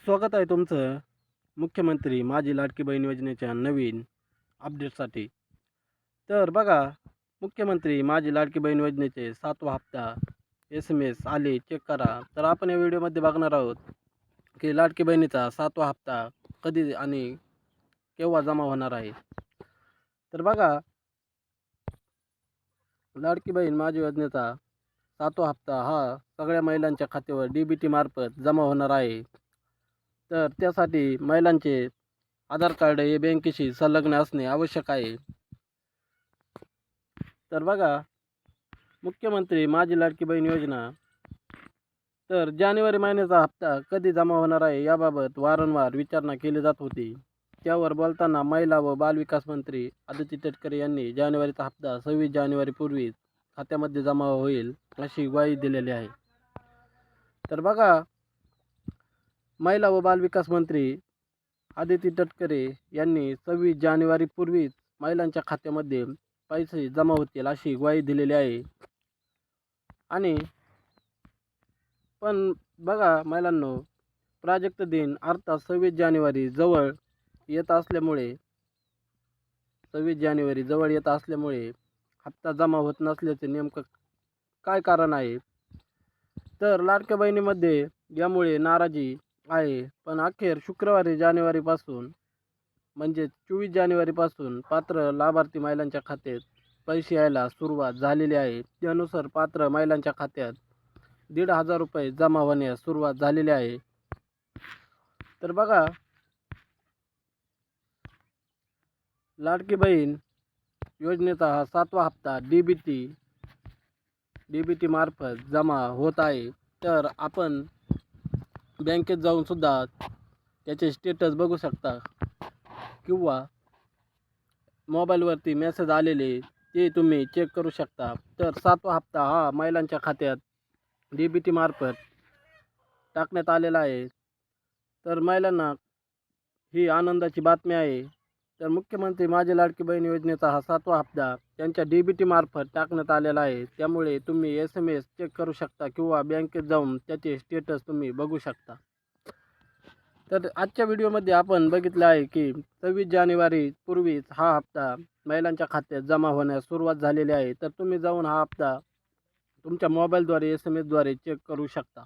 स्वागत आहे तुमचं मुख्यमंत्री माझी लाडकी बहीण योजनेच्या नवीन अपडेटसाठी. तर बघा, मुख्यमंत्री माझी लाडकी बहीण योजनेचे 7वा हप्ता SMS आले, चेक करा. तर आपण या व्हिडिओमध्ये बघणार आहोत की लाडकी बहिणीचा 7वा हप्ता कधी आणि केव्हा जमा होणार आहे. तर बघा, लाडकी बहीण माझी योजनेचा 7वा हप्ता हा सगळ्या महिलांच्या खात्यावर DBT मार्फत जमा होणार आहे. तर त्यासाठी महिलांचे आधार कार्ड हे बँकेशी संलग्न असणे आवश्यक आहे. तर बघा, मुख्यमंत्री माझी लाडकी बहीण योजना, तर जानेवारी महिन्याचा हप्ता कधी जमा होणार आहे याबाबत वारंवार विचारणा केली जात होती. त्यावर बोलताना महिला व बालविकास मंत्री आदिती तटकरे यांनी जानेवारीचा हप्ता 26 जानेवारीपूर्वीच खात्यामध्ये जमा होईल अशी ग्वाही दिलेली आहे. तर बघा, महिला व बालविकास मंत्री आदिती तटकरे यांनी 26 जानेवारीपूर्वीच महिलांच्या खात्यामध्ये पैसे जमा होतील अशी ग्वाही दिलेली आहे. आणि पण बघा महिलांनो, प्राजक्त दिन अर्थात 26 जानेवारी जवळ येत असल्यामुळे 26 जानेवारी जवळ येत असल्यामुळे हप्ता जमा होत नसल्याचे नेमकं काय कारण आहे? तर लाडक्या बहिणीमध्ये यामुळे नाराजी आहे. पण अखेर शुक्रवारी जानेवारीपासून म्हणजे 24 जानेवारीपासून पात्र लाभार्थी महिलांच्या खात्यात पैसे यायला सुरुवात झालेली आहे. त्यानुसार पात्र महिलांच्या खात्यात ₹1,500 जमा होण्यास सुरुवात झालेली आहे. तर बघा, लाडकी बहीण योजनेचा हा 7वा हप्ता DBT मार्फत जमा होत आहे. तर आपण बँकेत जाऊन सुद्धा त्याचे स्टेटस बघू शकता किंवा मोबाईलवरती मेसेज आलेले ते तुम्ही चेक करू शकता. तर 7वा हप्ता हा महिलांच्या खात्यात DBT मार्फत टाकण्यात आलेला आहे. तर महिलांना ही आनंदाची बातमी आहे. तर मुख्यमंत्री माझी लाडकी बहीण योजनेचा हा 7वा हप्ता त्यांच्या DBT मार्फत टाकण्यात आलेला आहे. त्यामुळे तुम्ही SMS चेक करू शकता किंवा बँकेत जाऊन त्याचे स्टेटस तुम्ही बघू शकता. तर आजच्या व्हिडिओमध्ये आपण बघितलं आहे की 26 जानेवारीपूर्वीच हा हप्ता महिलांच्या खात्यात जमा होण्यास सुरुवात झालेली आहे. तर तुम्ही जाऊन हा हप्ता तुमच्या मोबाईलद्वारे SMSद्वारे चेक करू शकता.